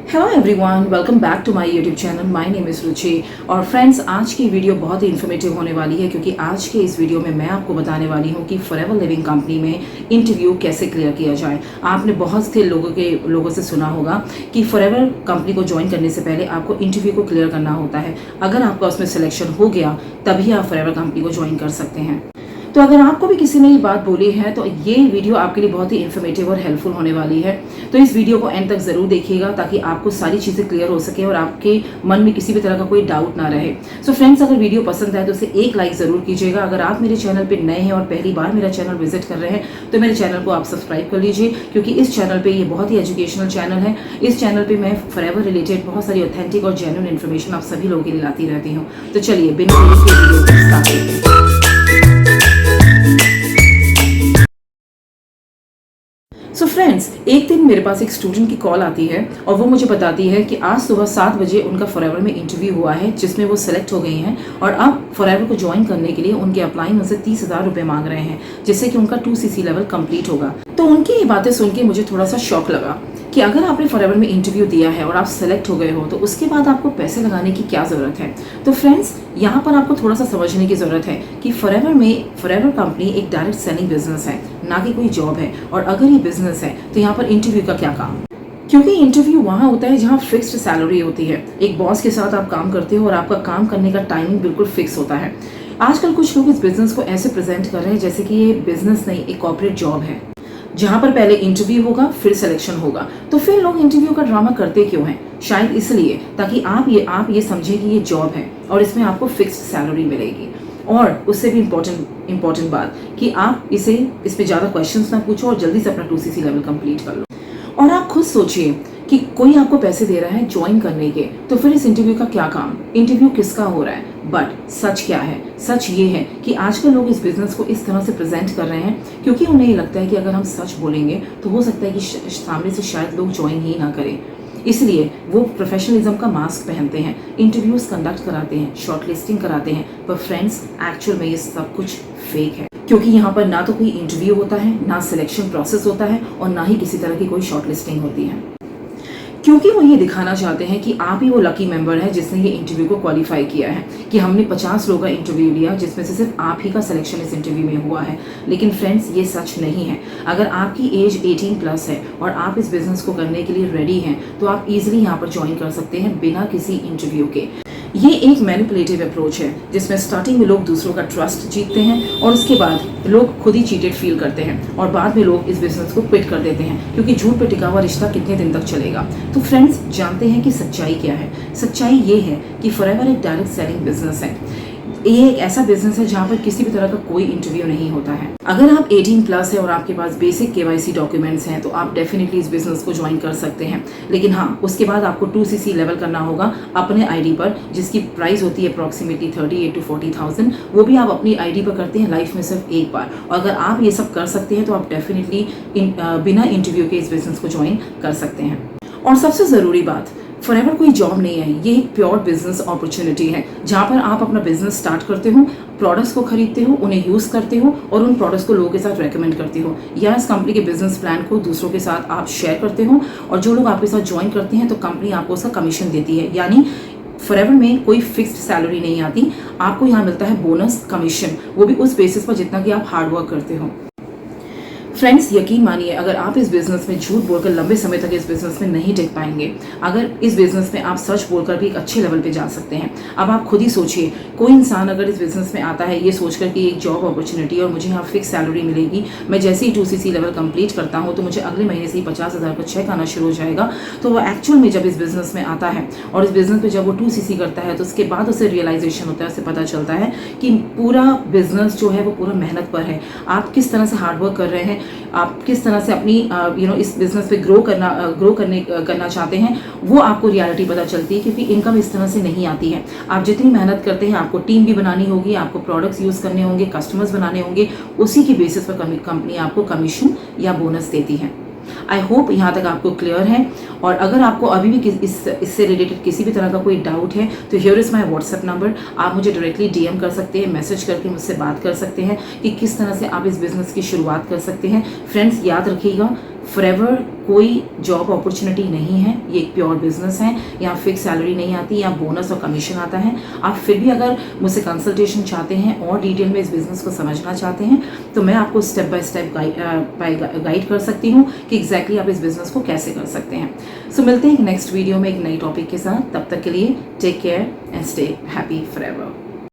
Hello everyone, welcome back to my YouTube channel. My name is Ruchi. और friends, आज की video बहुत ही informative होने वाली है क्योंकि आज के इस वीडियो में मैं आपको बताने वाली हूँ कि फॉरएवर लिविंग कंपनी में इंटरव्यू कैसे क्लियर किया जाए। आपने बहुत से लोगों से सुना होगा कि फॉरएवर कंपनी को ज्वाइन करने से पहले आपको इंटरव्यू को क्लियर करना होता है। अगर आपका उसमें सिलेक्शन हो गया तभी आप फॉरएवर कंपनी को ज्वाइन कर सकते हैं। तो अगर आपको भी किसी ने ये बात बोली है तो ये वीडियो आपके लिए बहुत ही इन्फॉर्मेटिव और हेल्पफुल होने वाली है। तो इस वीडियो को एंड तक ज़रूर देखिएगा ताकि आपको सारी चीज़ें क्लियर हो सके और आपके मन में किसी भी तरह का कोई डाउट ना रहे। सो फ्रेंड्स, अगर वीडियो पसंद आए तो उसे एक लाइक ज़रूर कीजिएगा। अगर आप मेरे चैनल पर नए हैं और पहली बार मेरा चैनल विजिट कर रहे हैं तो मेरे चैनल को आप सब्सक्राइब कर लीजिए क्योंकि इस चैनल पर ये बहुत ही एजुकेशनल चैनल है। इस चैनल पर मैं फॉरएवर रिलेटेड बहुत सारी ऑथेंटिक और जेन्युइन इन्फॉर्मेशन आप सभी लोगों के लिए लाती रहती हूँ। तो चलिए बिना देरी के वीडियो को स्टार्ट करते हैं। सो फ्रेंड्स, एक दिन मेरे पास एक स्टूडेंट की कॉल आती है और वो मुझे बताती है कि आज सुबह 7 बजे उनका फॉरएवर में इंटरव्यू हुआ है जिसमें वो सेलेक्ट हो गई हैं और अब फॉरएवर को ज्वाइन करने के लिए उनके अप्लाइन उनसे 30,000 रुपये मांग रहे हैं जिससे कि उनका 2cc लेवल कंप्लीट होगा। तो उनकी ये बातें सुन के मुझे थोड़ा सा शौक लगा कि अगर आपने फॉरएवर में इंटरव्यू दिया है और आप सेलेक्ट हो गए हो तो उसके बाद आपको पैसे लगाने की क्या ज़रूरत है। तो फ्रेंड्स, यहाँ पर आपको थोड़ा सा समझने की ज़रूरत है कि फॉरएवर कंपनी एक डायरेक्ट सेलिंग बिजनेस है, ना कि कोई जॉब है। और अगर ये बिजनेस है तो यहाँ पर इंटरव्यू का क्या काम, क्योंकि इंटरव्यू वहाँ होता है जहाँ फिक्स्ड सैलरी होती है। एक बॉस के साथ आप काम करते हो और आपका काम करने का टाइमिंग बिल्कुल फिक्स होता है। आजकल कुछ लोग इस बिजनेस को ऐसे प्रेजेंट कर रहे हैं जैसे कि ये बिजनेस नहीं, एक कॉर्पोरेट जॉब है जहाँ पर पहले इंटरव्यू होगा फिर सिलेक्शन होगा। तो फिर लोग इंटरव्यू का ड्रामा करते क्यों हैं? शायद इसलिए ताकि आप ये समझें कि ये जॉब है और इसमें आपको फिक्स्ड सैलरी मिलेगी। और उससे भी इम्पोर्टेंट बात कि आप इस पे ज़्यादा क्वेश्चंस ना पूछो और जल्दी से अपना 2cc लेवल कंप्लीट कर लो। और आप खुद सोचिए कि कोई आपको पैसे दे रहा है ज्वाइन करने के, तो फिर इस इंटरव्यू का क्या काम? इंटरव्यू किसका हो रहा है? बट सच क्या है? सच ये है कि आजकल लोग इस बिजनेस को इस तरह से प्रेजेंट कर रहे हैं क्योंकि उन्हें ये लगता है कि अगर हम सच बोलेंगे तो हो सकता है कि सामने से शायद लोग ज्वाइन ही ना करें। इसलिए वो प्रोफेशनलिज्म का मास्क पहनते हैं, इंटरव्यूज कंडक्ट कराते हैं, शॉर्टलिस्टिंग कराते हैं। पर फ्रेंड्स, एक्चुअल में ये सब कुछ फेक है क्योंकि यहाँ पर ना तो कोई इंटरव्यू होता है, ना सिलेक्शन प्रोसेस होता है और ना ही किसी तरह की कोई शॉर्टलिस्टिंग होती है। क्योंकि वो ये दिखाना चाहते हैं कि आप ही वो लकी मेंबर है जिसने ये इंटरव्यू को क्वालिफाई किया है, कि हमने 50 लोगों का इंटरव्यू लिया जिसमें से सिर्फ आप ही का सिलेक्शन इस इंटरव्यू में हुआ है। लेकिन फ्रेंड्स, ये सच नहीं है। अगर आपकी एज 18+ है और आप इस बिजनेस को करने के लिए रेडी हैं तो आप इजीली यहाँ पर ज्वाइन कर सकते हैं बिना किसी इंटरव्यू के। ये एक मैनिपुलेटिव अप्रोच है जिसमें स्टार्टिंग में लोग दूसरों का ट्रस्ट जीतते हैं और उसके बाद लोग खुद ही चीटेड फील करते हैं और बाद में लोग इस बिजनेस को क्विट कर देते हैं क्योंकि झूठ पे टिका हुआ रिश्ता कितने दिन तक चलेगा। तो फ्रेंड्स, जानते हैं कि सच्चाई क्या है? सच्चाई ये है कि फॉरएवर एक डायरेक्ट सेलिंग बिजनेस है। ये एक ऐसा बिजनेस है जहाँ पर किसी भी तरह का कोई इंटरव्यू नहीं होता है। अगर आप 18+ है और आपके पास बेसिक KYC डॉक्यूमेंट्स हैं तो आप डेफिनेटली इस बिजनेस को ज्वाइन कर सकते हैं। लेकिन हाँ, उसके बाद आपको 2cc लेवल करना होगा अपने आईडी पर, जिसकी प्राइस होती है अप्रॉक्सीमेटली 38,000 to 40,000। वो भी आप अपनी आईडी पर करते हैं लाइफ में सिर्फ एक बार। और अगर आप ये सब कर सकते हैं तो आप डेफिनेटली बिना इंटरव्यू के इस बिजनेस को ज्वाइन कर सकते हैं। और सबसे ज़रूरी बात, फॉरएवर कोई जॉब नहीं है, ये एक प्योर बिजनेस अपॉर्चुनिटी है जहाँ पर आप अपना बिजनेस स्टार्ट करते हो, प्रोडक्ट्स को खरीदते हो, उन्हें यूज़ करते हो और उन प्रोडक्ट्स को लोगों के साथ रेकमेंड करते हो या इस कंपनी के बिजनेस प्लान को दूसरों के साथ आप शेयर करते हो। और जो लोग आपके साथ ज्वाइन करते हैं तो कंपनी आपको उसका कमीशन देती है। यानी फॉरएवर में कोई फिक्स्ड सैलरी नहीं आती, आपको यहाँ मिलता है बोनस कमीशन, वो भी उस बेसिस पर जितना कि आप हार्ड वर्क करते हो। फ्रेंड्स, यकीन मानिए, अगर आप इस बिजनेस में झूठ बोलकर लंबे समय तक इस बिजनेस में नहीं टिक पाएंगे। अगर इस बिजनेस में आप सच बोलकर भी एक अच्छे लेवल पे जा सकते हैं। अब आप खुद ही सोचिए, कोई इंसान अगर इस बिजनेस में आता है ये सोचकर कि एक जॉब अपॉर्चुनिटी और मुझे यहाँ फिक्स सैलरी मिलेगी, मैं जैसे ही 2cc लेवल कंप्लीट करता हूँ तो मुझे अगले महीने से ही 50,000 का चेक आना शुरू हो जाएगा। तो वो एक्चुअल में जब इस बिजनेस में आता है और इस बिजनेस में जब वो 2cc करता है तो उसके बाद उसे रियलाइजेशन होता है, उसे पता चलता है कि पूरा बिजनेस जो है वो पूरा मेहनत पर है। आप किस तरह से हार्डवर्क कर रहे हैं, आप किस तरह से अपनी इस बिजनेस पे ग्रो करना चाहते हैं, वो आपको रियलिटी पता चलती है क्योंकि इनकम इस तरह से नहीं आती है। आप जितनी मेहनत करते हैं, आपको टीम भी बनानी होगी, आपको प्रोडक्ट्स यूज़ करने होंगे, कस्टमर्स बनाने होंगे, उसी की बेसिस पर कंपनी आपको कमीशन या बोनस देती है। आई होप यहाँ तक आपको क्लियर है। और अगर आपको अभी भी इससे रिलेटेड किसी भी तरह का कोई डाउट है तो here is my WhatsApp number. आप मुझे डायरेक्टली DM कर सकते हैं, मैसेज करके मुझसे बात कर सकते हैं कि किस तरह से आप इस बिज़नेस की शुरुआत कर सकते हैं। फ्रेंड्स, याद रखिएगा, फॉरएवर कोई जॉब अपॉर्चुनिटी नहीं है, ये एक प्योर बिजनेस है। यहाँ फिक्स सैलरी नहीं आती, यहाँ बोनस और कमीशन आता है। आप फिर भी अगर मुझसे कंसल्टेशन चाहते हैं और डिटेल में इस बिज़नेस को समझना चाहते हैं तो मैं आपको स्टेप बाय स्टेप गाइड कर सकती हूँ कि एग्जैक्टली आप इस बिज़नेस को कैसे कर सकते हैं। सो मिलते हैं एक नेक्स्ट वीडियो में एक नई टॉपिक के साथ। तब तक के लिए take care and stay happy forever.